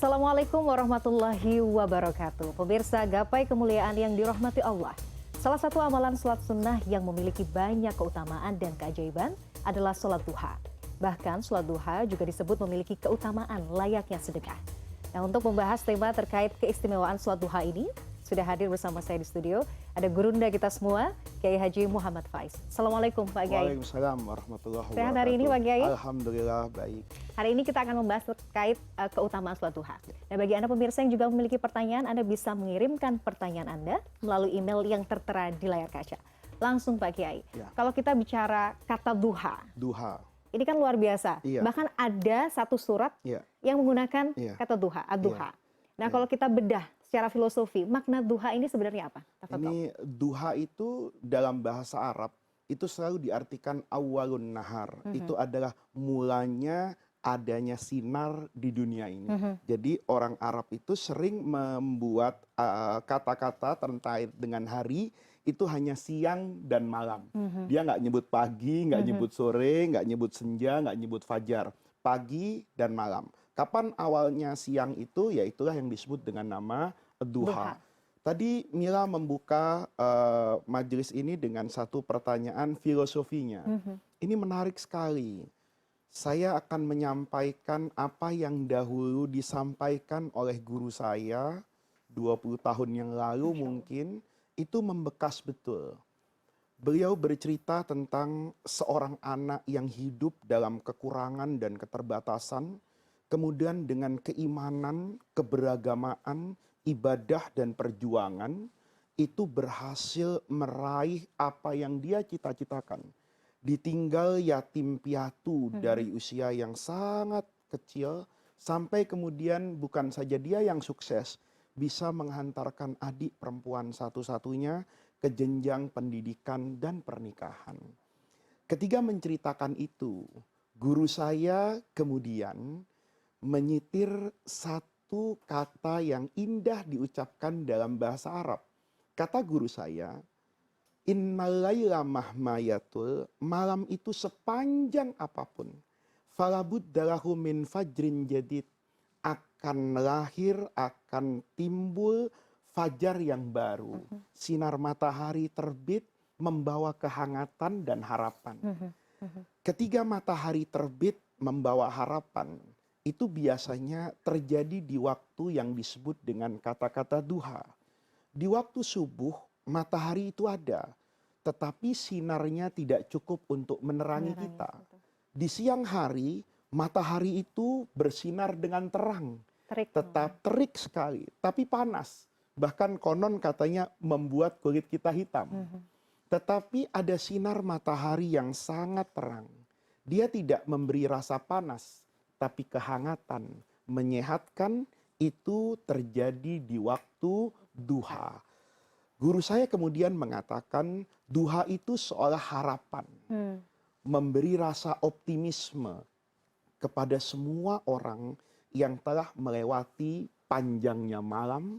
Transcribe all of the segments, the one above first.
Assalamualaikum warahmatullahi wabarakatuh. Pemirsa, gapai kemuliaan yang dirahmati Allah. Salah satu amalan sholat sunnah yang memiliki banyak keutamaan dan keajaiban adalah sholat duha. Bahkan sholat duha juga disebut memiliki keutamaan layaknya sedekah. Nah, untuk membahas tema terkait keistimewaan sholat duha ini, sudah hadir bersama saya di studio, ada gurunda kita semua, Kiai Haji Muhammad Faiz. Assalamualaikum Pak Kiai. Waalaikumsalam warahmatullahi wabarakatuh. Sehat hari ini Pak Kiai? Alhamdulillah baik. Hari ini kita akan membahas terkait keutamaan sholat duha. Nah, bagi Anda pemirsa yang juga memiliki pertanyaan, Anda bisa mengirimkan pertanyaan Anda melalui email yang tertera di layar kaca. Langsung Pak Kiai, kalau kita bicara kata duha, ini kan luar biasa. Bahkan ada satu surat yang menggunakan kata duha, ad-duha. Nah, kalau kita bedah secara filosofi, makna duha ini sebenarnya apa? Ini duha itu dalam bahasa Arab itu selalu diartikan awalun nahar. Itu adalah mulanya adanya sinar di dunia ini. Jadi orang Arab itu sering membuat kata-kata terkait dengan hari itu hanya siang dan malam. Dia nggak nyebut pagi, nggak nyebut sore, nggak nyebut senja, nggak nyebut fajar. Pagi dan malam. Kapan awalnya siang itu? Ya itulah yang disebut dengan nama duha. Tadi Mila membuka majelis ini dengan satu pertanyaan filosofinya. Ini menarik sekali. Saya akan menyampaikan apa yang dahulu disampaikan oleh guru saya 20 tahun yang lalu mungkin, itu membekas betul. Beliau bercerita tentang seorang anak yang hidup dalam kekurangan dan keterbatasan, kemudian dengan keimanan, keberagamaan, ibadah dan perjuangan, itu berhasil meraih apa yang dia cita-citakan. Ditinggal yatim piatu dari usia yang sangat kecil, sampai kemudian bukan saja dia yang sukses, bisa menghantarkan adik perempuan satu-satunya ke jenjang pendidikan dan pernikahan. Ketika menceritakan itu, guru saya kemudian menyitir satu kata yang indah diucapkan dalam bahasa Arab. Kata guru saya, innal laila mahmayatul, malam itu sepanjang apapun, falabuddalahu min fajrin jadid, akan lahir, akan timbul fajar yang baru. Sinar matahari terbit membawa kehangatan dan harapan. Ketika matahari terbit membawa harapan, itu biasanya terjadi di waktu yang disebut dengan kata-kata duha. Di waktu subuh, matahari itu ada, tetapi sinarnya tidak cukup untuk menerangi kita. Di siang hari, matahari itu bersinar dengan terang, tetap terik sekali, tapi panas. Bahkan konon katanya membuat kulit kita hitam. Tetapi ada sinar matahari yang sangat terang. Dia tidak memberi rasa panas, tapi kehangatan, menyehatkan, itu terjadi di waktu duha. Guru saya kemudian mengatakan duha itu seolah harapan, memberi rasa optimisme kepada semua orang yang telah melewati panjangnya malam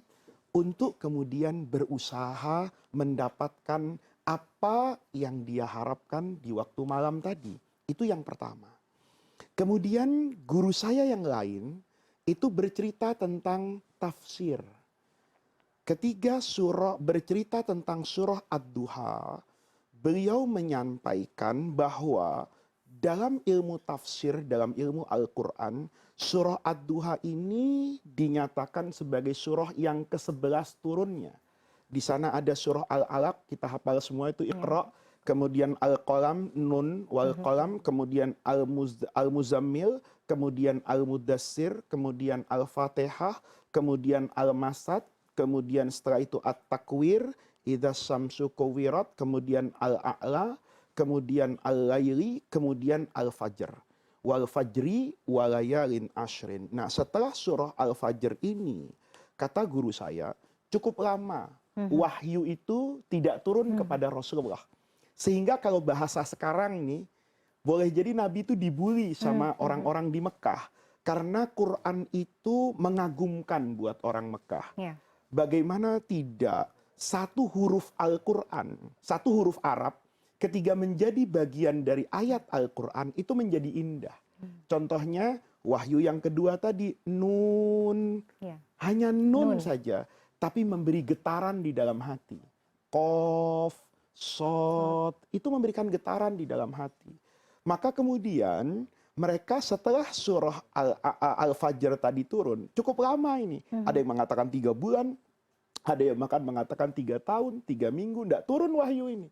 untuk kemudian berusaha mendapatkan apa yang dia harapkan di waktu malam tadi. Itu yang pertama. Kemudian guru saya yang lain itu bercerita tentang tafsir. Ketika surah bercerita tentang surah Ad-Duha, beliau menyampaikan bahwa dalam ilmu tafsir, dalam ilmu Al-Quran, surah Ad-Duha ini dinyatakan sebagai surah yang ke-11 turunnya. Di sana ada surah Al-Alaq, kita hafal semua itu Iqra, kemudian Al-Qalam, Nun, Wal-Qalam, kemudian Al-Muzammil, kemudian Al-Mudassir, kemudian Al-Fatihah, kemudian Al-Masad, kemudian setelah itu At-Takwir, Idza Syamsu Kuwirat, kemudian Al-A'la, kemudian Al-Laili, kemudian Al-Fajr. Wal Fajri walayalin ashrin. Nah, setelah surah Al-Fajr ini, kata guru saya, cukup lama wahyu itu tidak turun kepada Rasulullah. Sehingga kalau bahasa sekarang nih, boleh jadi Nabi itu dibully sama orang-orang di Mekah. Karena Quran itu mengagumkan buat orang Mekah. Bagaimana tidak satu huruf Al-Quran, satu huruf Arab, ketika menjadi bagian dari ayat Al-Quran itu menjadi indah. Contohnya Wahyu yang kedua tadi nun. Ya. Hanya nun Nun. saja, tapi memberi getaran di dalam hati. Qaf, Shad, itu memberikan getaran di dalam hati. Maka kemudian mereka setelah surah Al-Fajr tadi turun, cukup lama ini. Ada yang mengatakan 3 bulan, ada yang mengatakan 3 tahun, 3 minggu, tidak turun wahyu ini.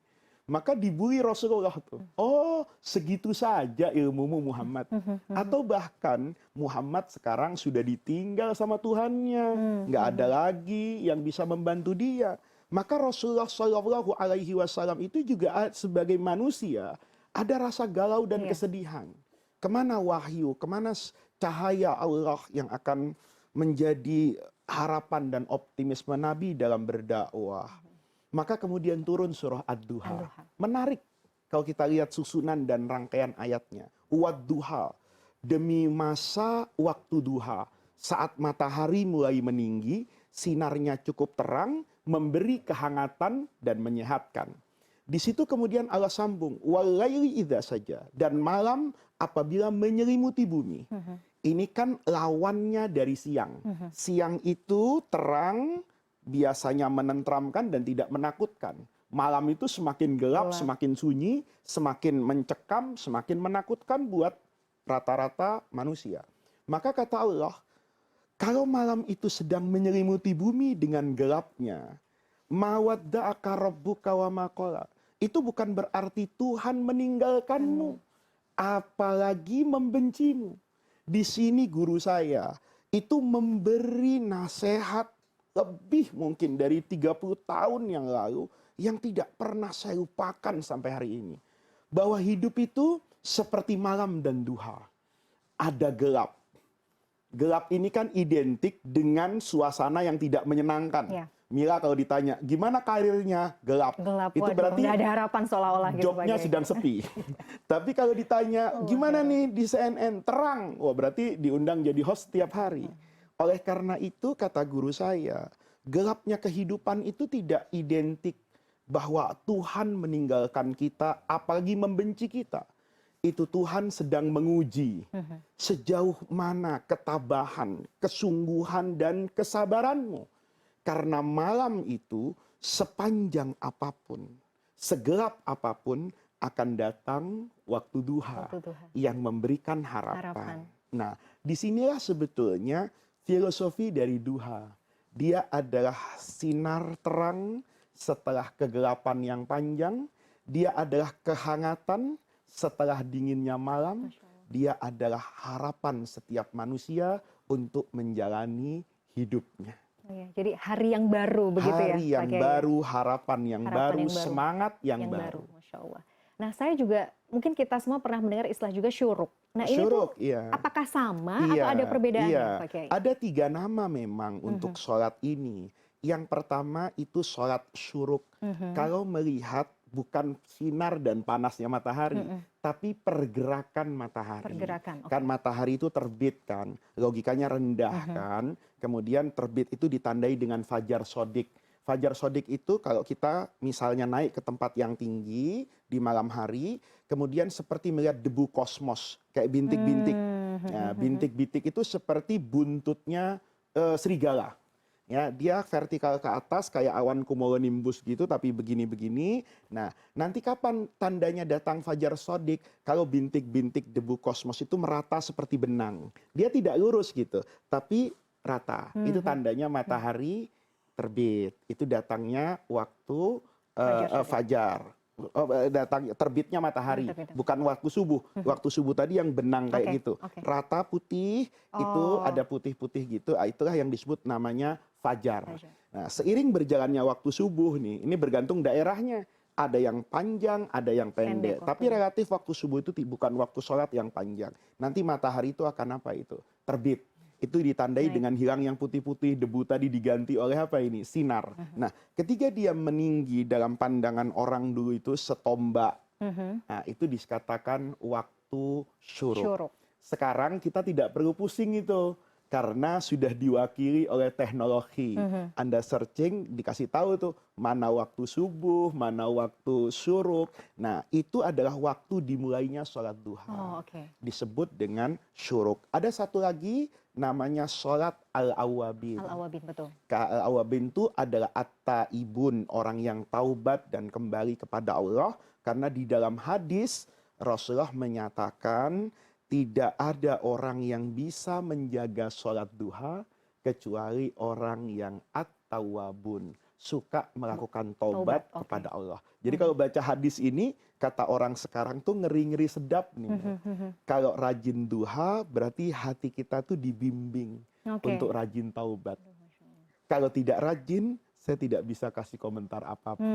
Maka dibully Rasulullah tuh. Oh, segitu saja ilmumu Muhammad. Atau bahkan Muhammad sekarang sudah ditinggal sama Tuhannya. Nggak ada lagi yang bisa membantu dia. Maka Rasulullah Shallallahu Alaihi Wasallam itu juga sebagai manusia ada rasa galau dan kesedihan. Kemana wahyu, kemana cahaya Allah yang akan menjadi harapan dan optimisme Nabi dalam berdakwah. Maka kemudian turun surah Ad-Duha. Menarik kalau kita lihat susunan dan rangkaian ayatnya. Wad-duha, demi masa waktu duha. Saat matahari mulai meninggi, sinarnya cukup terang, memberi kehangatan dan menyehatkan. Di situ kemudian Allah sambung, walaili idza saja, dan malam apabila menyelimuti bumi. Ini kan lawannya dari siang. Siang itu terang, biasanya menenteramkan dan tidak menakutkan. Malam itu semakin gelap, semakin sunyi, semakin mencekam, semakin menakutkan buat rata-rata manusia. Maka kata Allah, kalau malam itu sedang menyelimuti bumi dengan gelapnya, mawadda'aka rabbuka wa ma qala. Itu bukan berarti Tuhan meninggalkanmu, apalagi membencimu. Di sini guru saya itu memberi nasihat lebih mungkin dari 30 tahun yang lalu yang tidak pernah saya lupakan sampai hari ini. Bahwa hidup itu seperti malam dan duha. Ada gelap. Gelap ini kan identik dengan suasana yang tidak menyenangkan. Ya. Mila kalau ditanya, gimana karirnya? Gelap. Gelap, itu waduh, berarti nggak ada harapan seolah-olah gitu. Jobnya sedang sepi. Tapi kalau ditanya, gimana nih di CNN? Terang. Wah, berarti diundang jadi host setiap hari. Oleh karena itu kata guru saya, gelapnya kehidupan itu tidak identik bahwa Tuhan meninggalkan kita, apalagi membenci kita. Itu Tuhan sedang menguji sejauh mana ketabahan, kesungguhan dan kesabaranmu. Karena malam itu sepanjang apapun, segelap apapun akan datang waktu duha, yang memberikan harapan. Nah, disinilah sebetulnya filosofi dari duha. Dia adalah sinar terang setelah kegelapan yang panjang. Dia adalah kehangatan setelah dinginnya malam. Dia adalah harapan setiap manusia untuk menjalani hidupnya. Jadi hari yang baru begitu ya. Hari yang baru, harapan yang baru, semangat yang baru. Masya Allah. Nah, saya juga, mungkin kita semua pernah mendengar istilah juga syuruk. Nah, syuruk, ini tuh apakah sama atau ada perbedaannya Pak Kiai? Ada 3 nama memang untuk sholat ini. Yang pertama itu sholat syuruk. Kalau melihat bukan sinar dan panasnya matahari, tapi pergerakan matahari. Kan matahari itu terbit kan, logikanya rendah kan, kemudian terbit itu ditandai dengan fajar sodik. Fajar sodik itu kalau kita misalnya naik ke tempat yang tinggi di malam hari, kemudian seperti melihat debu kosmos, kayak bintik-bintik. Nah, bintik-bintik itu seperti buntutnya serigala. Ya, dia vertikal ke atas kayak awan cumulonimbus gitu, tapi begini-begini. Nah, nanti kapan tandanya datang fajar sodik? Kalau bintik-bintik debu kosmos itu merata seperti benang. Dia tidak lurus gitu, tapi rata. Itu tandanya matahari terbit. Itu datangnya waktu fajar. Datang terbitnya matahari, bukan waktu subuh. Waktu subuh tadi yang benang kayak gitu. Rata putih, itu ada putih-putih gitu. Itulah yang disebut namanya fajar. Nah, seiring berjalannya waktu subuh nih, ini bergantung daerahnya. Ada yang panjang, ada yang pendek. Tapi relatif waktu subuh itu bukan waktu sholat yang panjang. Nanti matahari itu akan apa itu? Terbit. Itu ditandai dengan hilang yang putih-putih, debu tadi diganti oleh apa ini? Sinar. Nah, ketika dia meninggi dalam pandangan orang dulu itu setombak. Nah, itu dikatakan waktu syuruk. Sekarang kita tidak perlu pusing itu. Karena sudah diwakili oleh teknologi. Anda searching, dikasih tahu tuh mana waktu subuh, mana waktu syuruk. Nah, itu adalah waktu dimulainya sholat duha. Oh, oke. Disebut dengan syuruk. Ada satu lagi namanya sholat al-awwabin. Al-awabin, betul. Al-awwabin itu adalah at-taibun, orang yang taubat dan kembali kepada Allah. Karena di dalam hadis Rasulullah menyatakan tidak ada orang yang bisa menjaga sholat duha kecuali orang yang at-tawwabun, suka melakukan taubat kepada Allah. Jadi kalau baca hadis ini, kata orang sekarang tuh ngeri-ngeri sedap nih. Kalau rajin duha berarti hati kita tuh dibimbing untuk rajin taubat. Kalau tidak rajin, saya tidak bisa kasih komentar apapun.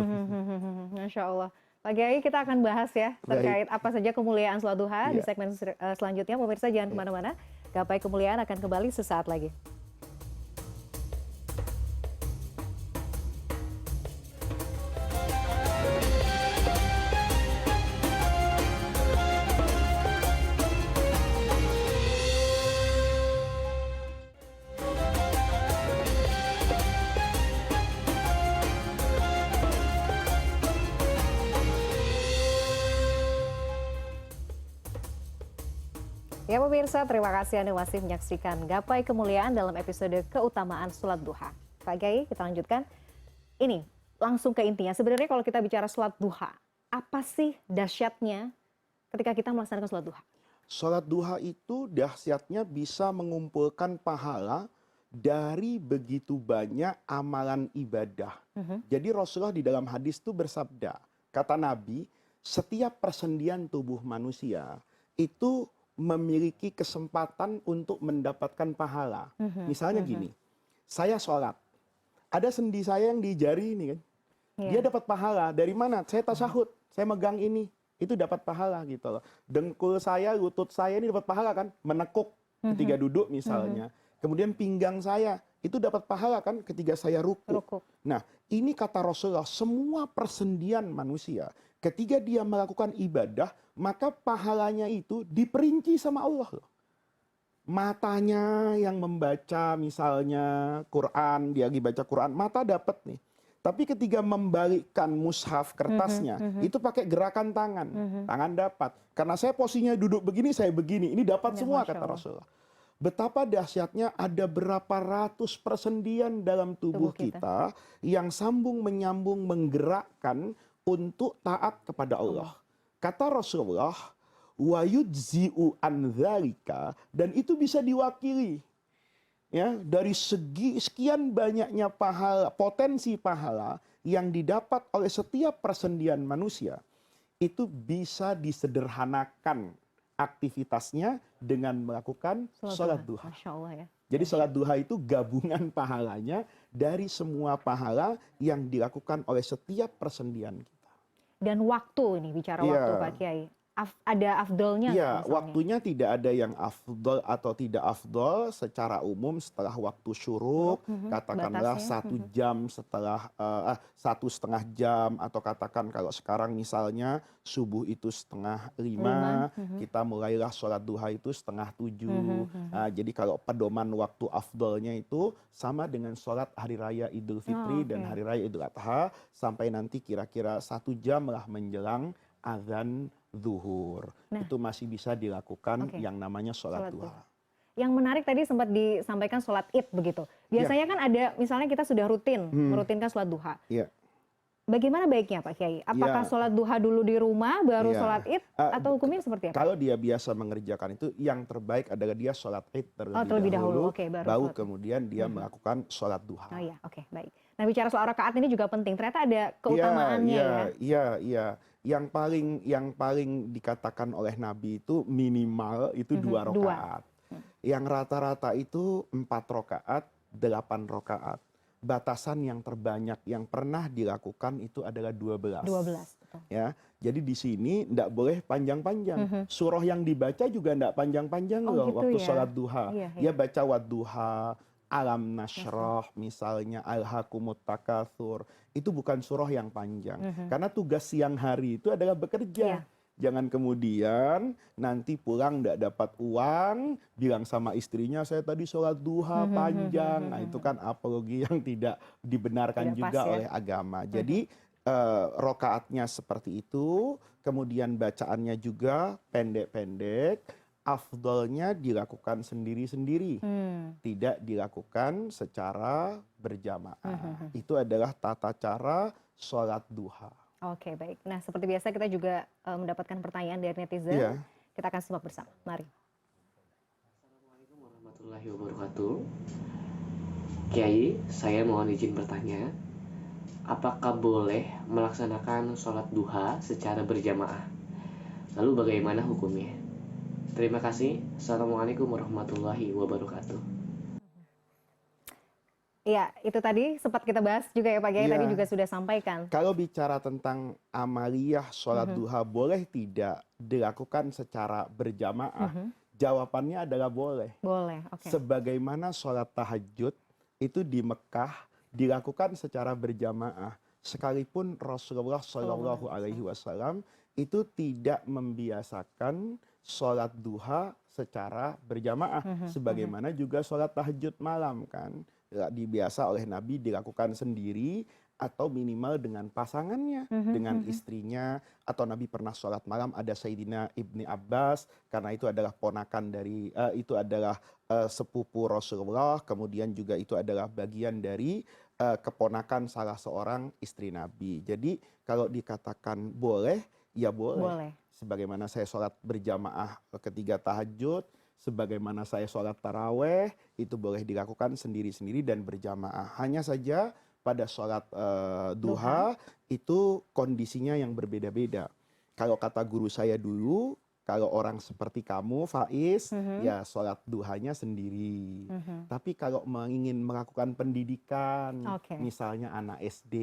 Masya Allah. Pak Kiai, kita akan bahas ya terkait apa saja kemuliaan sholat duha di segmen selanjutnya. Pemirsa jangan kemana-mana. Gapai kemuliaan akan kembali sesaat lagi. Ya pemirsa, terima kasih Anda masih menyaksikan Gapai Kemuliaan dalam episode keutamaan sholat duha. Pak Kiai, kita lanjutkan. Ini, langsung ke intinya. Sebenarnya kalau kita bicara sholat duha, apa sih dahsyatnya ketika kita melaksanakan sholat duha? Sholat duha itu dahsyatnya bisa mengumpulkan pahala dari begitu banyak amalan ibadah. Jadi Rasulullah di dalam hadis itu bersabda, kata Nabi, setiap persendian tubuh manusia itu memiliki kesempatan untuk mendapatkan pahala. Misalnya gini, saya sholat, ada sendi saya yang di jari ini kan, dia dapat pahala. Dari mana? Saya tasyahud, saya megang ini, itu dapat pahala gitu loh. Dengkul saya, lutut saya ini dapat pahala kan, menekuk ketika duduk misalnya. Kemudian pinggang saya, itu dapat pahala kan ketika saya ruku. Nah, ini kata Rasulullah, semua persendian manusia, ketika dia melakukan ibadah, maka pahalanya itu diperinci sama Allah loh. Matanya yang membaca misalnya Quran, dia lagi baca Quran, mata dapat nih. Tapi ketika membalikkan mushaf kertasnya, itu pakai gerakan tangan. Tangan dapat. Karena saya posisinya duduk begini, saya begini. Ini dapat semua kata Rasulullah. Betapa dahsyatnya ada berapa ratus persendian dalam tubuh kita yang sambung menyambung menggerakkan untuk taat kepada Allah. Kata Rasulullah, wa yujzi'u an dzalika, dan itu bisa diwakili ya dari segi sekian banyaknya pahala, potensi pahala yang didapat oleh setiap persendian manusia, itu bisa disederhanakan aktivitasnya dengan melakukan sholat duha. Masya Allah ya. Jadi sholat duha itu gabungan pahalanya dari semua pahala yang dilakukan oleh setiap persendian kita. Dan waktu ini, bicara waktu Pak Kiai, ada afdolnya? Iya, waktunya tidak ada yang afdol atau tidak afdol. Secara umum setelah waktu syuruk, katakanlah batasnya 1 jam setelah 1,5 jam, atau katakan kalau sekarang misalnya subuh itu 4:30, kita mulailah sholat duha itu 6:30. Nah, jadi kalau pedoman waktu afdolnya itu sama dengan sholat hari raya Idul Fitri dan hari raya Idul Adha, sampai nanti kira-kira 1 jam lah menjelang azan zuhur. Nah, itu masih bisa dilakukan yang namanya sholat duha. Yang menarik tadi sempat disampaikan sholat id begitu. Biasanya kan ada, misalnya kita sudah rutin merutinkan sholat duha. Bagaimana baiknya Pak Kiai? Apakah sholat duha dulu di rumah baru sholat id, atau hukumnya seperti apa? Kalau dia biasa mengerjakan itu, yang terbaik adalah dia sholat id terlebih dahulu, baru kemudian dia melakukan sholat duha. Oh iya, baik. Nah, bicara soal rakaat ini juga penting. Ternyata ada keutamaannya ya. Iya. Yang paling dikatakan oleh Nabi itu minimal itu 2 rakaat. Yang rata-rata itu 4 rakaat, 8 rakaat. Batasan yang terbanyak yang pernah dilakukan itu adalah 12. Betul. Ya, jadi di sini tidak boleh panjang-panjang. Surah yang dibaca juga tidak panjang-panjang loh gitu waktu sholat duha. Ya baca wadduha, alam nasroh misalnya, alhaqumut takatsur. Itu bukan surah yang panjang. Karena tugas siang hari itu adalah bekerja. Jangan kemudian nanti pulang tidak dapat uang, bilang sama istrinya, saya tadi sholat duha panjang. Nah itu kan apologi yang tidak dibenarkan Tidak pas juga ya. oleh agama. Jadi rokaatnya seperti itu, kemudian bacaannya juga pendek-pendek, afdolnya dilakukan sendiri-sendiri, tidak dilakukan secara berjamaah. Itu adalah tata cara sholat duha. Oke, baik. Nah, seperti biasa kita juga mendapatkan pertanyaan dari netizen. Iya. Kita akan simak bersama. Mari. Assalamualaikum warahmatullahi wabarakatuh. Kiai, saya mohon izin bertanya, apakah boleh melaksanakan sholat duha secara berjamaah? Lalu bagaimana hukumnya? Terima kasih. Assalamualaikum warahmatullahi wabarakatuh. Iya, itu tadi sempat kita bahas juga ya Pak Kiai, Iya. tadi juga sudah sampaikan. Kalau bicara tentang amaliyah sholat duha boleh tidak dilakukan secara berjamaah? Jawabannya adalah boleh. Boleh, oke. Sebagaimana sholat tahajud itu di Mekah dilakukan secara berjamaah. Sekalipun Rasulullah Shallallahu Alaihi Wasallam itu tidak membiasakan sholat duha secara berjamaah. Sebagaimana juga sholat tahajud malam kan. Dibiasa oleh Nabi dilakukan sendiri atau minimal dengan pasangannya, dengan istrinya, atau Nabi pernah sholat malam ada Sayyidina Ibni Abbas karena itu adalah ponakan dari itu adalah sepupu Rasulullah, kemudian juga itu adalah bagian dari keponakan salah seorang istri Nabi. Jadi kalau dikatakan boleh, ya boleh. Boleh. Sebagaimana saya sholat berjamaah ketiga tahajud, sebagaimana saya sholat taraweh, itu boleh dilakukan sendiri-sendiri dan berjamaah. Hanya saja pada sholat duha itu kondisinya yang berbeda-beda. Kalau kata guru saya dulu, kalau orang seperti kamu, Faiz, ya sholat duhanya sendiri. Tapi kalau ingin melakukan pendidikan, misalnya anak SD,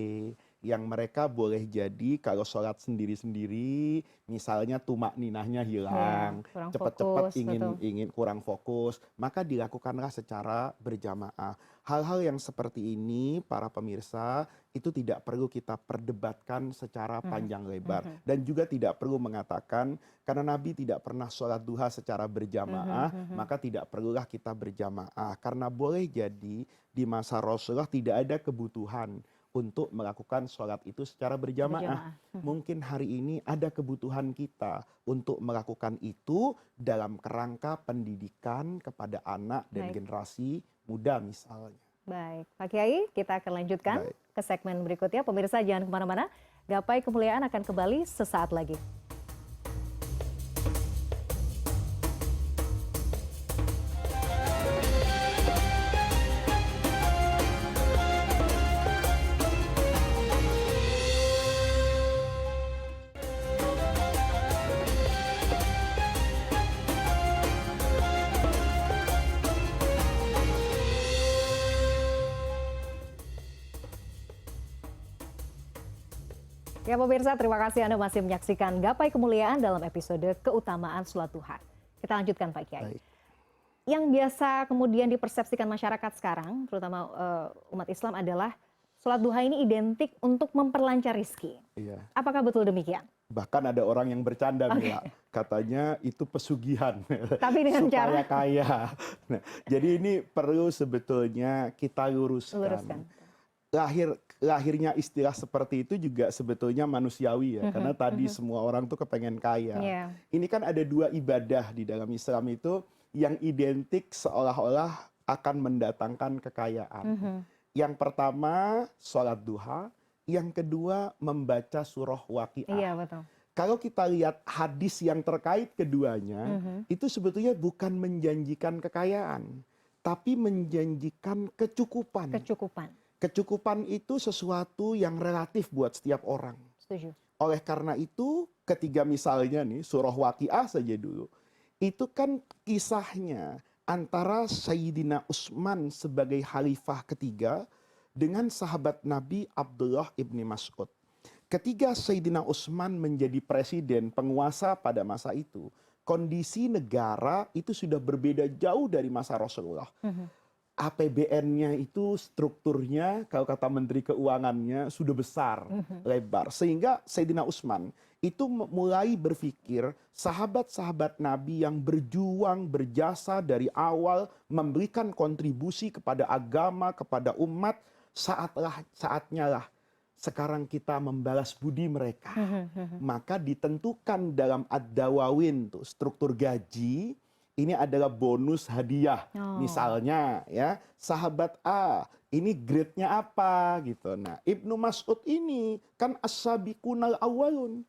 yang mereka boleh jadi kalau sholat sendiri-sendiri, misalnya tumak ninahnya hilang, cepat-cepat ingin kurang fokus, maka dilakukanlah secara berjamaah. Hal-hal yang seperti ini, para pemirsa, itu tidak perlu kita perdebatkan secara panjang lebar. Dan juga tidak perlu mengatakan, karena Nabi tidak pernah sholat duha secara berjamaah, maka tidak perlulah kita berjamaah. Karena boleh jadi di masa Rasulullah tidak ada kebutuhan untuk melakukan sholat itu secara berjamaah. Mungkin hari ini ada kebutuhan kita untuk melakukan itu dalam kerangka pendidikan kepada anak dan generasi muda misalnya. Baik, Pak Kiai, kita akan lanjutkan ke segmen berikutnya. Pemirsa jangan kemana-mana, Gapai Kemuliaan akan kembali sesaat lagi. Ya pemirsa, terima kasih Anda masih menyaksikan Gapai Kemuliaan dalam episode keutamaan sholat duha. Kita lanjutkan Pak Kiai. Yang biasa kemudian dipersepsikan masyarakat sekarang, terutama umat Islam adalah sholat duha ini identik untuk memperlancar rizki. Iya. Apakah betul demikian? Bahkan ada orang yang bercanda Mila, katanya itu pesugihan. Tapi dengan supaya cara kaya. Nah, jadi ini perlu sebetulnya kita luruskan. Lahirnya istilah seperti itu juga sebetulnya manusiawi ya, karena tadi semua orang tuh kepengen kaya. Ini kan ada dua ibadah di dalam Islam itu yang identik seolah-olah akan mendatangkan kekayaan. Yang pertama sholat duha, yang kedua membaca surah Waqiah. Iya, betul. Kalau kita lihat hadis yang terkait keduanya, itu sebetulnya bukan menjanjikan kekayaan, tapi menjanjikan kecukupan. Kecukupan itu sesuatu yang relatif buat setiap orang. Setuju. Oleh karena itu, ketika misalnya nih surah Waqiah saja dulu, itu kan kisahnya antara Sayyidina Utsman sebagai khalifah ketiga dengan sahabat Nabi Abdullah ibni Mas'ud. Ketika Sayyidina Utsman menjadi presiden penguasa pada masa itu, kondisi negara itu sudah berbeda jauh dari masa Rasulullah. APBN-nya itu strukturnya kalau kata Menteri Keuangannya sudah besar, lebar. Sehingga Sayyidina Utsman itu mulai berpikir sahabat-sahabat Nabi yang berjuang, berjasa dari awal, memberikan kontribusi kepada agama, kepada umat, saatnya lah sekarang kita membalas budi mereka. Maka ditentukan dalam ad-dawawin, tuh, struktur gaji, ini adalah bonus hadiah. Misalnya ya, sahabat A, ini grade-nya apa gitu. Nah, Ibnu Mas'ud ini kan as-sabiqunal awwalun.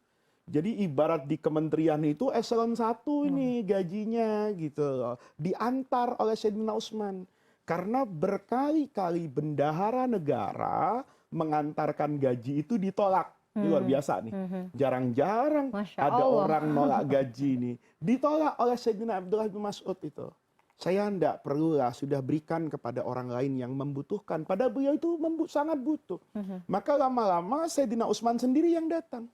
Jadi ibarat di kementerian itu eselon 1 ini gajinya gitu loh. Diantar oleh Sayyidina Utsman. Karena berkali-kali bendahara negara mengantarkan gaji itu ditolak. Ini luar biasa nih. Jarang-jarang ada orang nolak gaji ini. Ditolak oleh Sayyidina Abdullah bin Mas'ud itu. Saya tidak perlulah sudah berikan kepada orang lain yang membutuhkan. Padahal beliau itu sangat butuh. Maka lama-lama Sayyidina Utsman sendiri yang datang.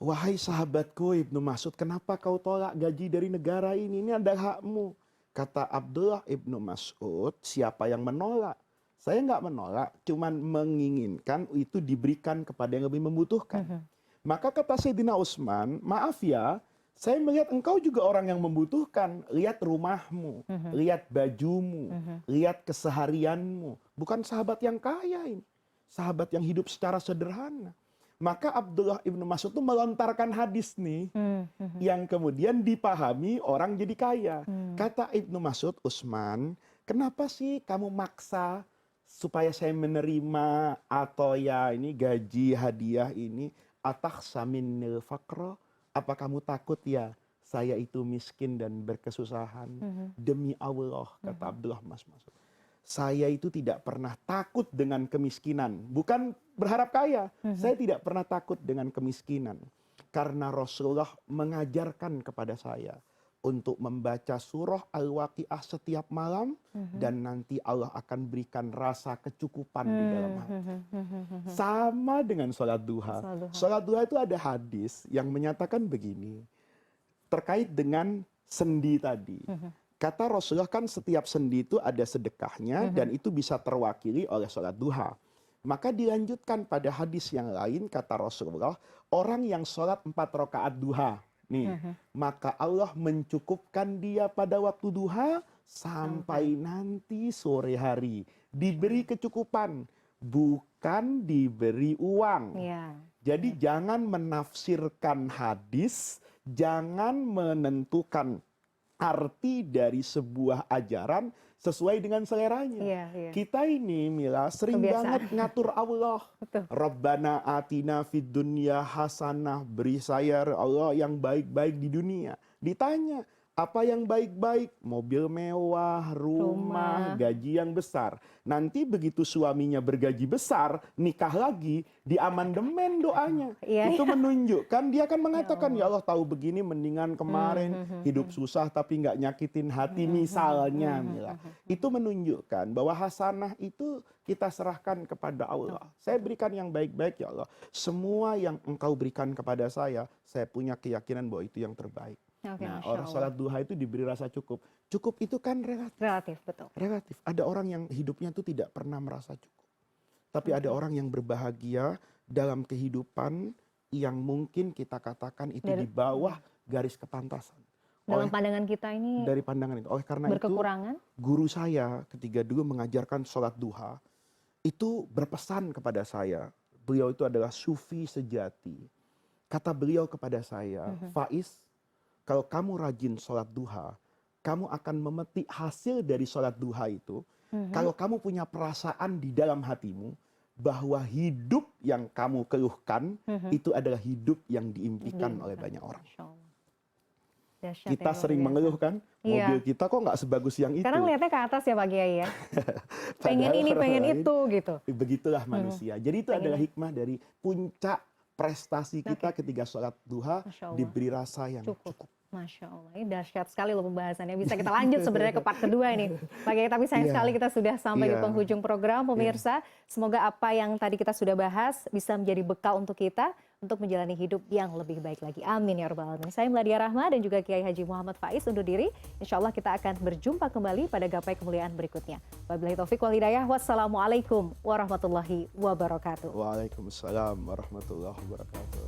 Wahai sahabatku Ibnu Mas'ud, kenapa kau tolak gaji dari negara ini? Ini adalah hakmu. Kata Abdullah Ibnu Mas'ud, siapa yang menolak? Saya nggak menolak, cuman menginginkan itu diberikan kepada yang lebih membutuhkan. Maka kata Sayyidina Utsman, maaf ya, saya melihat engkau juga orang yang membutuhkan. Lihat rumahmu, lihat bajumu, lihat keseharianmu. Bukan sahabat yang kaya ini. Sahabat yang hidup secara sederhana. Maka Abdullah Ibnu Mas'ud itu melontarkan hadis nih, yang kemudian dipahami orang jadi kaya. Kata Ibnu Mas'ud, Utsman, kenapa sih kamu maksa supaya saya menerima atau ya ini gaji hadiah ini atakhsha minnil faqra? Apa kamu takut ya saya itu miskin dan berkesusahan? Demi Allah, kata Abdullah Mas'ud, saya itu tidak pernah takut dengan kemiskinan. Bukan berharap kaya. Saya tidak pernah takut dengan kemiskinan. Karena Rasulullah mengajarkan kepada saya untuk membaca surah Al-Waqiah setiap malam. Dan nanti Allah akan berikan rasa kecukupan di dalam hati. Sama dengan sholat duha. Sholat duha itu ada hadis yang menyatakan begini. Terkait dengan sendi tadi. Kata Rasulullah kan setiap sendi itu ada sedekahnya dan itu bisa terwakili oleh sholat duha. Maka dilanjutkan pada hadis yang lain kata Rasulullah, orang yang sholat 4 rakaat duha, nih, maka Allah mencukupkan dia pada waktu duha sampai nanti sore hari. Diberi kecukupan, bukan diberi uang. Jadi jangan menafsirkan hadis, jangan menentukan arti dari sebuah ajaran sesuai dengan seleranya. Kita ini Mila sering banget ngatur Allah. Rabbana atina fid dunya hasanah, beri saya Allah yang baik-baik di dunia. Ditanya, apa yang baik-baik? Mobil mewah, rumah, gaji yang besar. Nanti begitu suaminya bergaji besar, nikah lagi, di amandemen doanya. Itu menunjukkan, dia akan mengatakan, ya Allah tahu begini mendingan kemarin hidup susah tapi nggak nyakitin hati misalnya. Mila. Itu menunjukkan bahwa hasanah itu kita serahkan kepada Allah. Saya berikan yang baik-baik ya Allah. Semua yang engkau berikan kepada saya punya keyakinan bahwa itu yang terbaik. Nah, orang sholat duha itu diberi rasa cukup. Cukup itu kan relatif. Relatif, betul. Relatif. Ada orang yang hidupnya itu tidak pernah merasa cukup. Tapi ada orang yang berbahagia dalam kehidupan yang mungkin kita katakan itu di bawah garis kepantasan. Dalam pandangan kita ini dari pandangan itu. Oleh karena berkekurangan. Itu, guru saya ketika dulu mengajarkan sholat duha, itu berpesan kepada saya. Beliau itu adalah sufi sejati. Kata beliau kepada saya, Faiz, kalau kamu rajin sholat duha, kamu akan memetik hasil dari sholat duha itu. Kalau kamu punya perasaan di dalam hatimu, bahwa hidup yang kamu keluhkan, itu adalah hidup yang diimpikan oleh banyak orang. Kita sering mengeluh kan, mobil kita kok nggak sebagus yang itu. Sekarang lihatnya ke atas ya Pak Kiai ya. Pengen ini, pengen itu gitu. Begitulah manusia. Jadi itu adalah hikmah dari puncak prestasi kita ketika sholat duha, diberi rasa yang cukup. Masya Allah, ini dahsyat sekali loh pembahasannya. Bisa kita lanjut sebenarnya ke part kedua ini. Pak Kiai, tapi sayang sekali kita sudah sampai di penghujung program. Pemirsa, semoga apa yang tadi kita sudah bahas bisa menjadi bekal untuk kita untuk menjalani hidup yang lebih baik lagi. Amin ya rabbal alamin. Saya Meladia Rahma dan juga Kiai Haji Muhammad Faiz undur diri. Insya Allah kita akan berjumpa kembali pada gapai kemuliaan berikutnya. Wabillahi taufiq wal hidayah. Wassalamualaikum warahmatullahi wabarakatuh. Waalaikumsalam warahmatullahi wabarakatuh.